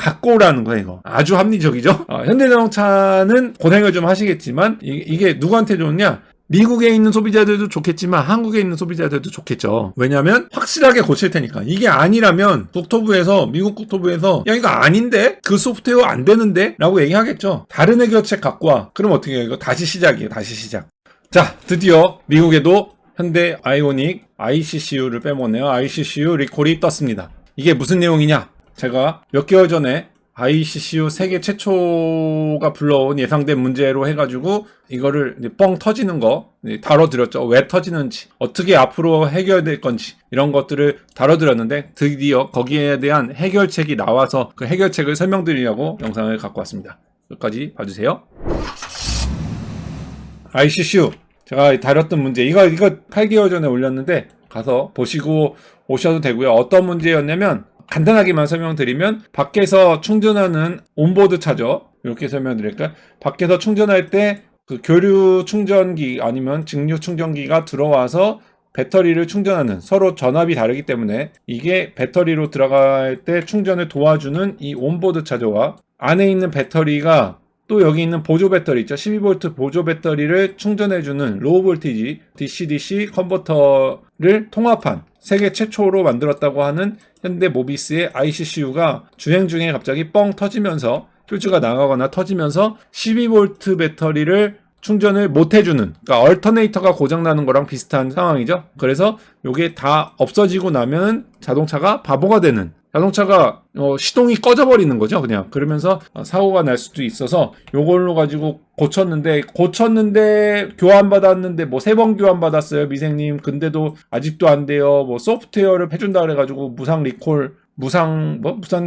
갖고 오라는 거예요. 이거 아주 합리적이죠. 현대자동차는 고생을 좀 하시겠지만 이게 누구한테 좋냐? 미국에 있는 소비자들도 좋겠지만 한국에 있는 소비자들도 좋겠죠. 왜냐하면 확실하게 고칠 테니까. 이게 아니라면 미국 국토부에서 야 이거 아닌데? 그 소프트웨어 안 되는데? 라고 얘기하겠죠. 다른 해결책 갖고 와. 그럼 어떻게 해요? 이거 다시 시작이에요. 다시 시작. 자, 드디어 미국에도 현대 아이오닉 ICCU를 빼먹네요. ICCU 리콜이 떴습니다. 이게 무슨 내용이냐? 제가 몇 개월 전에 ICCU 세계 최초가 불러온 예상된 문제로 해가지고 이거를 이제 뻥 터지는 거 다뤄드렸죠. 왜 터지는지, 어떻게 앞으로 해결될 건지 이런 것들을 다뤄드렸는데 드디어 거기에 대한 해결책이 나와서 그 해결책을 설명드리려고 영상을 갖고 왔습니다. 여기까지 봐주세요. ICCU 제가 다뤘던 문제 이거 8개월 전에 올렸는데 가서 보시고 오셔도 되고요. 어떤 문제였냐면 간단하게만 설명드리면 밖에서 충전하는 온보드 차저 이렇게 설명드릴까요? 밖에서 충전할 때 그 교류 충전기 아니면 직류 충전기가 들어와서 배터리를 충전하는 서로 전압이 다르기 때문에 이게 배터리로 들어갈 때 충전을 도와주는 이 온보드 차저와 안에 있는 배터리가 또 여기 있는 보조 배터리 있죠. 12V 보조 배터리를 충전해주는 로우 볼티지 DC-DC 컨버터를 통합한 세계 최초로 만들었다고 하는 현대 모비스의 ICCU가 주행 중에 갑자기 뻥 터지면서 퓨즈가 나가거나 터지면서 12V 배터리를 충전을 못 해주는, 그러니까 얼터네이터가 고장나는 거랑 비슷한 상황이죠. 그래서 이게 다 없어지고 나면 자동차가 바보가 되는, 자동차가 시동이 꺼져버리는 거죠. 그냥 그러면서 사고가 날 수도 있어서 요걸로 가지고 고쳤는데 교환받았는데 뭐 3번 교환받았어요 미생님. 근데도 아직도 안 돼요. 뭐 소프트웨어를 해준다 그래가지고 무상 리콜 무상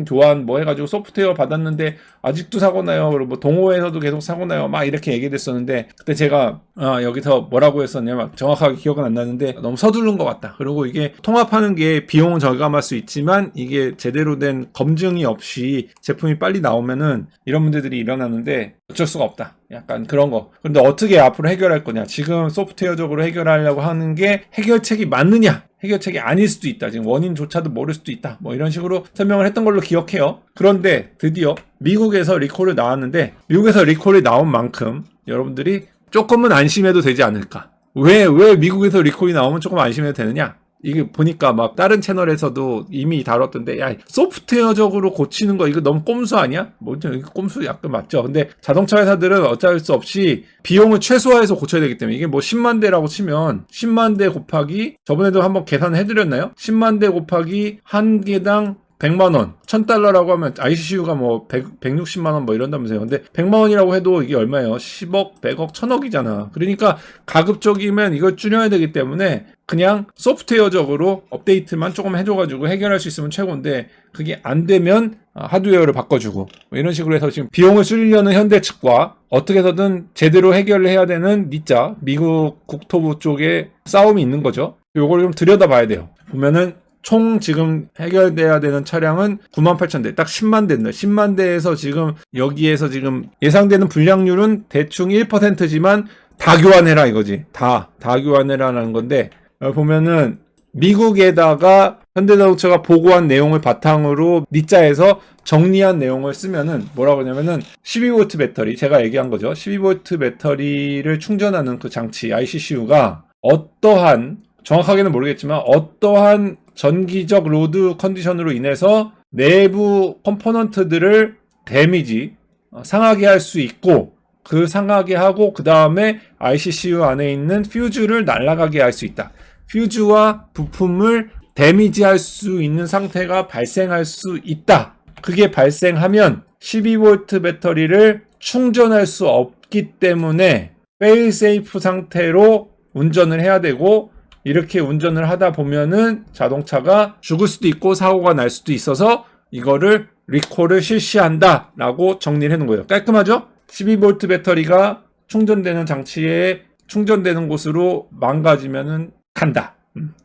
교환 해가지고 소프트웨어 받았는데 아직도 사고 나요. 그리고 뭐 동호회에서도 계속 사고 나요. 막 이렇게 얘기됐었는데 그때 제가 여기서 뭐라고 했었냐면 정확하게 기억은 안 나는데 너무 서두른 것 같다. 그리고 이게 통합하는 게 비용은 절감할 수 있지만 이게 제대로 된 검증이 없이 제품이 빨리 나오면은 이런 문제들이 일어나는데 어쩔 수가 없다. 약간 그런 거. 그런데 어떻게 앞으로 해결할 거냐? 지금 소프트웨어적으로 해결하려고 하는 게 해결책이 맞느냐? 해결책이 아닐 수도 있다. 지금 원인조차도 모를 수도 있다. 뭐 이런 식으로 설명을 했던 걸로 기억해요. 그런데 드디어 미국에서 리콜이 나왔는데 미국에서 리콜이 나온 만큼 여러분들이 조금은 안심해도 되지 않을까? 왜 미국에서 리콜이 나오면 조금 안심해도 되느냐? 이게 보니까 막 다른 채널에서도 이미 다뤘던데 야 소프트웨어적으로 고치는 거 이거 너무 꼼수 아니야? 뭐죠? 꼼수 약간 맞죠? 근데 자동차 회사들은 어쩔 수 없이 비용을 최소화해서 고쳐야 되기 때문에 이게 뭐 10만 대라고 치면 10만 대 곱하기 저번에도 한번 계산을 해드렸나요? 10만 대 곱하기 한 개당 100만원, 1000달러라고 하면 ICCU가 뭐 160만원 뭐 이런다면서요. 근데 100만원이라고 해도 이게 얼마예요? 10억, 100억, 1000억이잖아. 그러니까 가급적이면 이걸 줄여야 되기 때문에 그냥 소프트웨어적으로 업데이트만 조금 해줘가지고 해결할 수 있으면 최고인데 그게 안 되면 하드웨어를 바꿔주고 뭐 이런 식으로 해서 지금 비용을 줄이려는 현대 측과 어떻게 해서든 제대로 해결을 해야 되는 니짜, 미국 국토부 쪽에 싸움이 있는 거죠. 요걸 좀 들여다봐야 돼요. 보면은 총 지금 해결돼야 되는 차량은 98,000대, 딱 10만 대인데 10만 대에서 지금 여기에서 지금 예상되는 불량률은 대충 1%지만 다 교환해라 이거지. 다 교환해라라는 건데 보면은 미국에다가 현대자동차가 보고한 내용을 바탕으로 니자에서 정리한 내용을 쓰면은 뭐라고 하냐면은 12V 배터리, 제가 얘기한 거죠. 12V 배터리를 충전하는 그 장치 ICCU가 어떠한, 정확하게는 모르겠지만 어떠한 전기적 로드 컨디션으로 인해서 내부 컴포넌트들을 데미지, 상하게 할 수 있고 그 상하게 하고 그 다음에 ICCU 안에 있는 퓨즈를 날아가게 할 수 있다. 퓨즈와 부품을 데미지할 수 있는 상태가 발생할 수 있다. 그게 발생하면 12V 배터리를 충전할 수 없기 때문에 페일 세이프 상태로 운전을 해야 되고 이렇게 운전을 하다 보면은 자동차가 죽을 수도 있고 사고가 날 수도 있어서 이거를 리콜을 실시한다 라고 정리를 해놓은 거예요. 깔끔하죠? 12V 배터리가 충전되는 장치에 충전되는 곳으로 망가지면은 간다.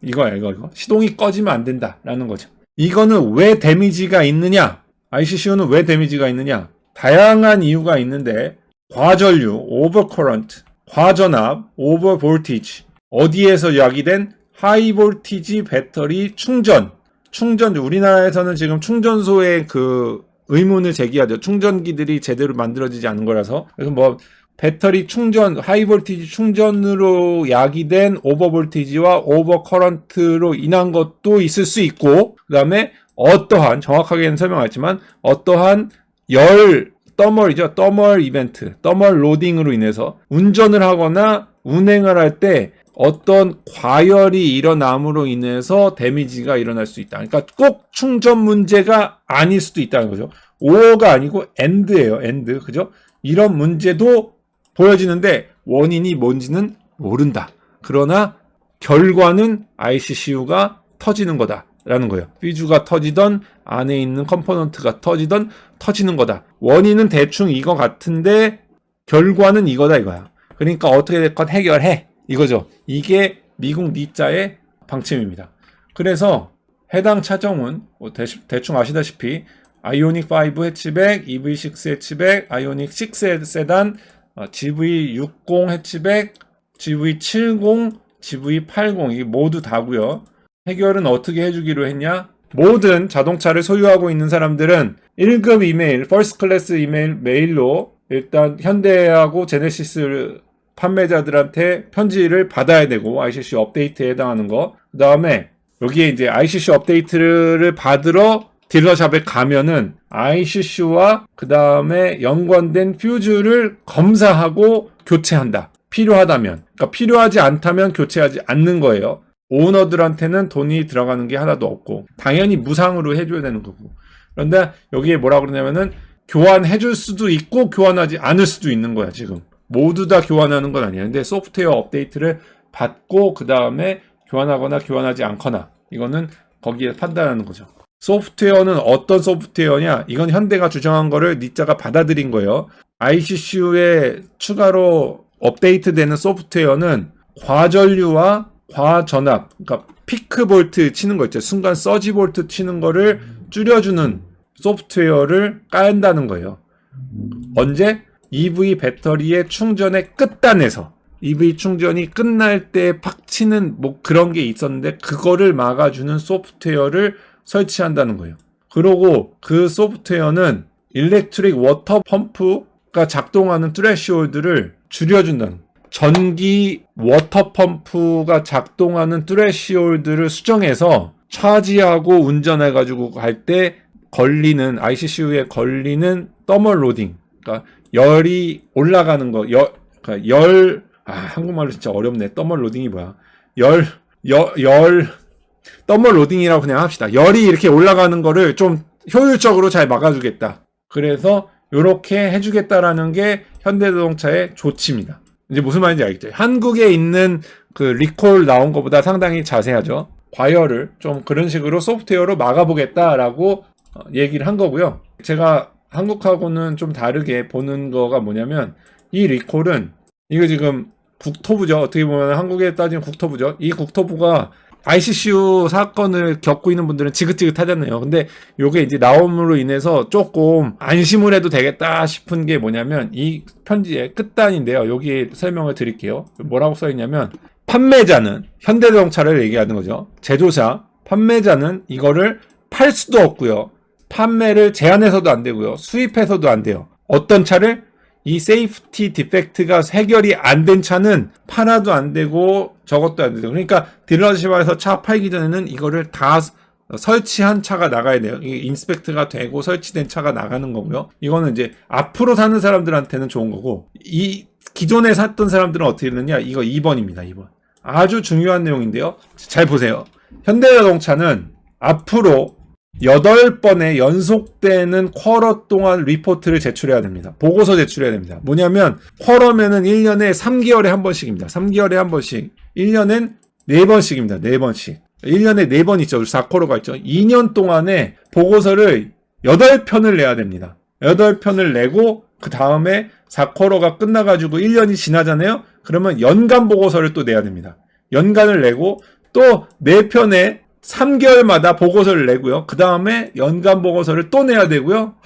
이거야 이거. 시동이 꺼지면 안 된다 라는 거죠. 이거는 왜 데미지가 있느냐? ICCU는 왜 데미지가 있느냐? 다양한 이유가 있는데 과전류, 오버커런트, 과전압, 오버볼티지, 어디에서 야기된 하이볼티지 배터리 충전, 우리나라에서는 지금 충전소의 그 의문을 제기하죠. 충전기들이 제대로 만들어지지 않은 거라서. 그래서 뭐 배터리 충전, 하이볼티지 충전으로 야기된 오버볼티지와 오버커런트로 인한 것도 있을 수 있고, 그 다음에 어떠한, 정확하게는 설명 안 했지만, 어떠한 더멀 이벤트, 더멀 로딩으로 인해서 운전을 하거나 운행을 할 때 어떤 과열이 일어남으로 인해서 데미지가 일어날 수 있다. 그러니까 꼭 충전 문제가 아닐 수도 있다는 거죠. or가 아니고 and예요. and. 그죠? 이런 문제도 보여지는데 원인이 뭔지는 모른다. 그러나 결과는 ICCU가 터지는 거다라는 거예요. 퓨즈가 터지던 안에 있는 컴포넌트가 터지던 터지는 거다. 원인은 대충 이거 같은데 결과는 이거다 이거야. 그러니까 어떻게 됐건 해결해. 이거죠. 이게 미국 니자의 방침입니다. 그래서 해당 차종은 대충 아시다시피 아이오닉 5 해치백, EV6 해치백, 아이오닉 6 세단, GV60 해치백, GV70, GV80 이게 모두 다고요. 해결은 어떻게 해주기로 했냐? 모든 자동차를 소유하고 있는 사람들은 1급 이메일, 퍼스트 클래스 메일로 일단 현대하고 제네시스 판매자들한테 편지를 받아야 되고 ICC 업데이트에 해당하는 거. 그 다음에 여기에 이제 ICC 업데이트를 받으러 딜러샵에 가면은 ICC와 그 다음에 연관된 퓨즈를 검사하고 교체한다. 필요하다면. 그러니까 필요하지 않다면 교체하지 않는 거예요. 오너들한테는 돈이 들어가는 게 하나도 없고 당연히 무상으로 해줘야 되는 거고. 그런데 여기에 뭐라고 그러냐면은 교환해 줄 수도 있고 교환하지 않을 수도 있는 거야 지금. 모두 다 교환하는 건 아니에요. 근데 소프트웨어 업데이트를 받고 그 다음에 교환하거나 교환하지 않거나 이거는 거기에 판단하는 거죠. 소프트웨어는 어떤 소프트웨어냐? 이건 현대가 주장한 거를 니자가 받아들인 거예요. ICCU에 추가로 업데이트되는 소프트웨어는 과전류와 과전압, 그러니까 피크 볼트 치는 거 있죠. 순간 서지 볼트 치는 거를 줄여주는 소프트웨어를 깐다는 거예요. 언제? EV 배터리의 충전의 끝단에서 EV 충전이 끝날 때 팍 치는 뭐 그런 게 있었는데 그거를 막아주는 소프트웨어를 설치한다는 거예요. 그리고 그 소프트웨어는 일렉트릭 워터 펌프가 작동하는 트레시홀드를 줄여준다는 거예요. 전기 워터 펌프가 작동하는 트레시홀드를 수정해서 차지하고 운전해가지고 갈 때 걸리는 ICCU에 걸리는 더멀 로딩, 그러니까 열이 올라가는 거, 한국말로 진짜 어렵네. 더멀 로딩이 뭐야? 더멀 로딩이라고 그냥 합시다. 열이 이렇게 올라가는 거를 좀 효율적으로 잘 막아주겠다. 그래서 이렇게 해주겠다라는 게 현대자동차의 조치입니다. 이제 무슨 말인지 알겠죠? 한국에 있는 그 리콜 나온 것보다 상당히 자세하죠. 과열을 좀 그런 식으로 소프트웨어로 막아보겠다라고 얘기를 한 거고요. 제가 한국하고는 좀 다르게 보는 거가 뭐냐면 이 리콜은 이거 지금 국토부죠. 어떻게 보면 한국에 따지면 국토부죠. 이 국토부가 ICCU 사건을 겪고 있는 분들은 지긋지긋하잖아요. 근데 요게 이제 나옴으로 인해서 조금 안심을 해도 되겠다 싶은 게 뭐냐면 이 편지의 끝단인데요. 여기 설명을 드릴게요. 뭐라고 써있냐면 판매자는 현대자동차를 얘기하는 거죠. 제조사, 판매자는 이거를 팔 수도 없고요. 판매를 제한해서도 안 되고요. 수입해서도 안 돼요. 어떤 차를? 이 세이프티 디펙트가 해결이 안 된 차는 팔아도 안 되고 저것도 안 되고. 그러니까 딜러십에서 차 팔기 전에는 이거를 다 설치한 차가 나가야 돼요. 이게 인스펙트가 되고 설치된 차가 나가는 거고요. 이거는 이제 앞으로 사는 사람들한테는 좋은 거고 이 기존에 샀던 사람들은 어떻게 되느냐? 이거 2번입니다. 2번. 아주 중요한 내용인데요. 잘 보세요. 현대자동차는 앞으로 8번의 연속되는 쿼러 동안 리포트를 제출해야 됩니다. 보고서 제출해야 됩니다. 뭐냐면 쿼러면은 1년에 3개월에 한 번씩입니다. 3개월에 한 번씩. 1년엔 4번씩입니다. 4번씩. 1년에 4번 있죠. 4쿼러가 있죠. 2년 동안에 보고서를 8편을 내야 됩니다. 8편을 내고 그 다음에 4쿼러가 끝나가지고 1년이 지나잖아요. 그러면 연간 보고서를 또 내야 됩니다. 연간을 내고 또 4편에 3개월마다 보고서를 내고요. 그 다음에 연간 보고서를 또 내야 되고요.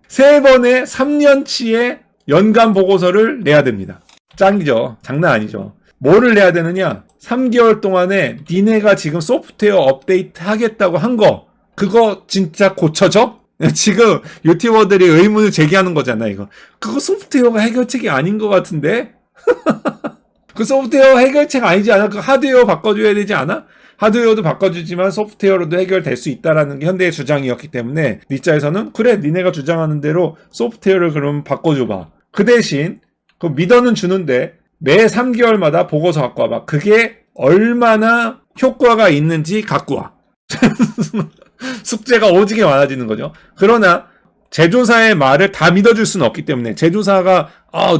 3번에 3년치의 연간 보고서를 내야 됩니다. 짱이죠. 장난 아니죠. 뭐를 내야 되느냐? 3개월 동안에 니네가 지금 소프트웨어 업데이트 하겠다고 한 거, 그거 진짜 고쳐져? 지금 유튜버들이 의문을 제기하는 거잖아, 이거. 그거 소프트웨어가 해결책이 아닌 것 같은데? 그 소프트웨어 해결책 아니지 않아? 그 하드웨어 바꿔줘야 되지 않아? 하드웨어도 바꿔주지만 소프트웨어로도 해결될 수 있다라는 게 현대의 주장이었기 때문에 니자에서는 그래, 니네가 주장하는 대로 소프트웨어를 그럼 바꿔줘봐. 그 대신 그 미더는 주는데 매 3개월마다 보고서 갖고 와봐. 그게 얼마나 효과가 있는지 갖고 와. 숙제가 오지게 많아지는 거죠. 그러나 제조사의 말을 다 믿어줄 수는 없기 때문에 제조사가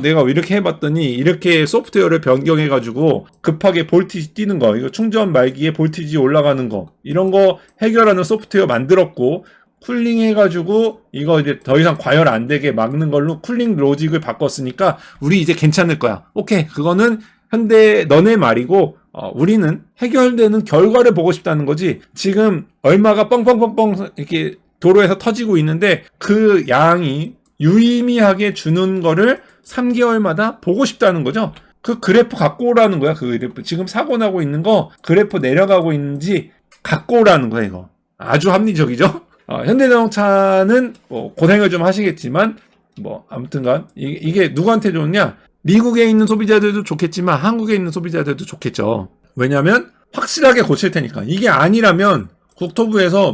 내가 이렇게 해봤더니 이렇게 소프트웨어를 변경해가지고 급하게 볼티지 뛰는 거, 이거 충전 말기에 볼티지 올라가는 거, 이런 거 해결하는 소프트웨어 만들었고, 쿨링 해가지고 이거 이제 더 이상 과열 안 되게 막는 걸로 쿨링 로직을 바꿨으니까 우리 이제 괜찮을 거야. 오케이, 그거는 현대 너네 말이고 우리는 해결되는 결과를 보고 싶다는 거지. 지금 얼마가 뻥뻥뻥뻥 이렇게 도로에서 터지고 있는데 그 양이 유의미하게 주는 거를 3개월마다 보고 싶다는 거죠. 그 그래프 갖고 오라는 거야. 그 그래프. 지금 사고 나고 있는 거 그래프 내려가고 있는지 갖고 오라는 거야, 이거. 아주 합리적이죠? 현대자동차는 고생을 좀 하시겠지만 아무튼간 이게 누구한테 좋냐? 미국에 있는 소비자들도 좋겠지만 한국에 있는 소비자들도 좋겠죠. 왜냐하면 확실하게 고칠 테니까. 이게 아니라면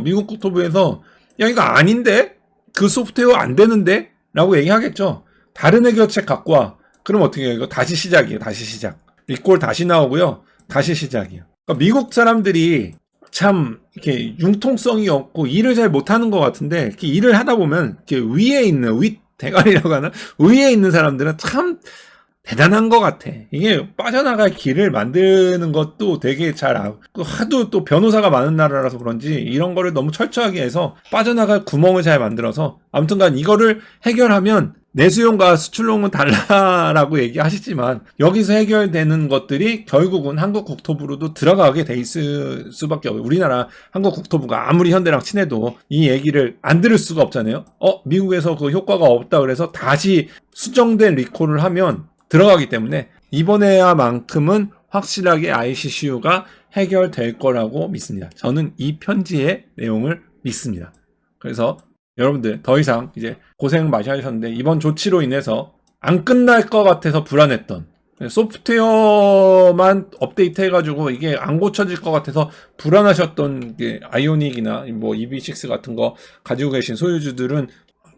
미국 국토부에서 야, 이거 아닌데? 그 소프트웨어 안 되는데? 라고 얘기하겠죠. 다른 해결책 갖고 와. 그럼 어떻게 해요? 이거 다시 시작이에요. 다시 시작. 리콜 다시 나오고요. 다시 시작이에요. 그러니까 미국 사람들이 참 이렇게 융통성이 없고 일을 잘 못하는 것 같은데, 이렇게 일을 하다 보면 이렇게 위에 있는 대가리라고 하나? 위에 있는 사람들은 참 대단한 것 같아. 이게 빠져나갈 길을 만드는 것도 되게 하도 또 변호사가 많은 나라라서 그런지 이런 거를 너무 철저하게 해서 빠져나갈 구멍을 잘 만들어서, 아무튼간 이거를 해결하면 내수용과 수출용은 달라라고 얘기하시지만 여기서 해결되는 것들이 결국은 한국 국토부로도 들어가게 돼 있을 수밖에 없어요. 우리나라 한국 국토부가 아무리 현대랑 친해도 이 얘기를 안 들을 수가 없잖아요. 미국에서 그 효과가 없다 그래서 다시 수정된 리콜을 하면 들어가기 때문에 이번에야만큼은 확실하게 ICCU가 해결될 거라고 믿습니다. 저는 이 편지의 내용을 믿습니다. 그래서 여러분들 더 이상 이제 고생 많이 하셨는데 이번 조치로 인해서 안 끝날 것 같아서 불안했던, 소프트웨어만 업데이트 해가지고 이게 안 고쳐질 것 같아서 불안하셨던 게 아이오닉이나 EV6 같은 거 가지고 계신 소유주들은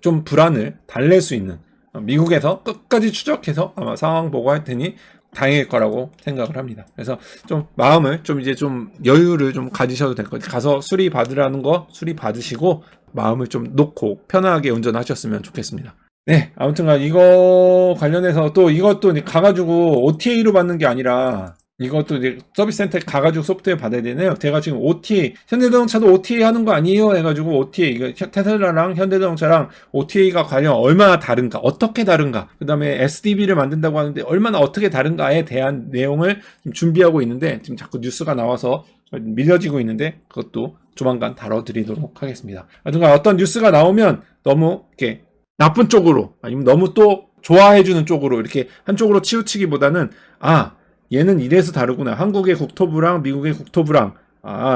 좀 불안을 달랠 수 있는, 미국에서 끝까지 추적해서 아마 상황 보고 할 테니 다행일 거라고 생각을 합니다. 그래서 좀 마음을 이제 좀 여유를 좀 가지셔도 될 것 같아요. 가서 수리 받으라는 거 수리 받으시고 마음을 좀 놓고 편하게 운전하셨으면 좋겠습니다. 네, 아무튼간 이거 관련해서 또 이것도 가가지고 OTA로 받는 게 아니라 이것도 이제 서비스 센터에 가가지고 소프트웨어 받아야 되네요. 제가 지금 OTA, 현대자동차도 OTA 하는 거 아니에요? 해가지고 OTA, 이거 테슬라랑 현대자동차랑 OTA가 과연 얼마나 다른가, 어떻게 다른가, 그 다음에 SDB를 만든다고 하는데 얼마나 어떻게 다른가에 대한 내용을 지금 준비하고 있는데 지금 자꾸 뉴스가 나와서 밀려지고 있는데 그것도 조만간 다뤄드리도록 하겠습니다. 하여튼간 어떤 뉴스가 나오면 너무 이렇게 나쁜 쪽으로 아니면 너무 또 좋아해주는 쪽으로 이렇게 한쪽으로 치우치기보다는 얘는 이래서 다르구나. 한국의 국토부랑 미국의 국토부랑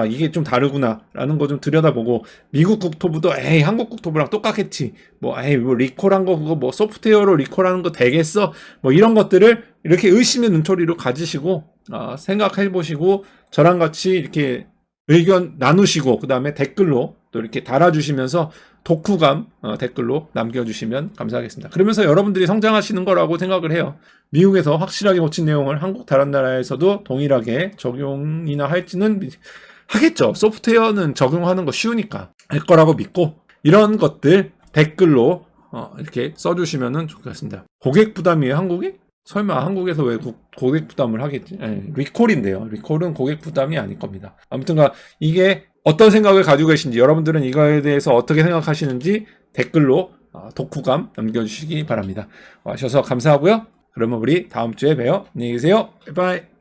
이게 좀 다르구나 라는 거 좀 들여다보고, 미국 국토부도 한국 국토부랑 똑같겠지. 리콜한 거 그거 소프트웨어로 리콜하는 거 되겠어? 이런 것들을 이렇게 의심의 눈초리로 가지시고 생각해보시고 저랑 같이 이렇게 의견 나누시고 그 다음에 댓글로 또 이렇게 달아주시면서 독후감 댓글로 남겨주시면 감사하겠습니다. 그러면서 여러분들이 성장하시는 거라고 생각을 해요. 미국에서 확실하게 고친 내용을 한국 다른 나라에서도 동일하게 적용이나 할지는 하겠죠. 소프트웨어는 적용하는 거 쉬우니까 할 거라고 믿고, 이런 것들 댓글로 이렇게 써주시면 좋겠습니다. 고객 부담이에요, 한국이? 설마 한국에서 왜 고객 부담을 하겠지? 리콜인데요. 리콜은 고객 부담이 아닐 겁니다. 아무튼간 이게 어떤 생각을 가지고 계신지, 여러분들은 이거에 대해서 어떻게 생각하시는지 댓글로 독후감 남겨주시기 바랍니다. 와주셔서 감사하고요. 그러면 우리 다음 주에 봬요. 안녕히 계세요. 바이바이.